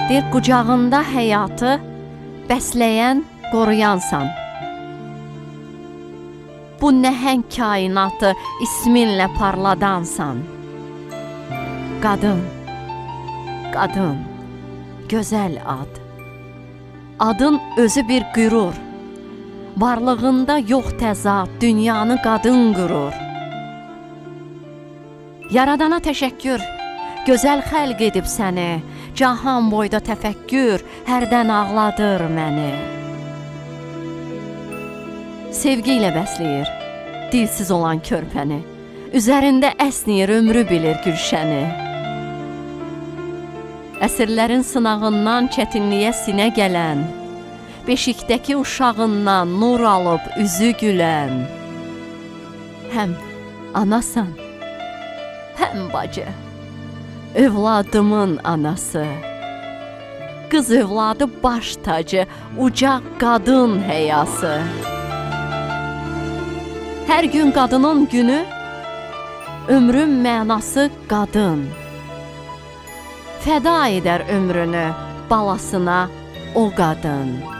Deyir, qucağında həyatı bəsləyən, qoruyansan. Bu nəhəng kainatı isminlə parladansan. Qadın, qadın, gözəl ad. Adın özü bir qürur. Varlığında yox təzad, dünyanı qadın qurur. Yaradana təşəkkür, gözəl xəlq edib səni. Cahan boyda təfəkkür, hərdən ağladır məni. Sevgi ilə bəsləyir, dilsiz olan körpəni. Üzərində əsniyir, ömrü bilir gülşəni. Əsrlərin sınağından çətinliyə sinə gələn, beşikdəki uşağından nur alıb üzü gülən. Həm anasan, həm bacı, övladımın anası. Qız övladı baş tacı, uca qadın həyası. Hər gün qadının günü, ömrün mənası qadın. Fəda edər ömrünü balasına o qadın.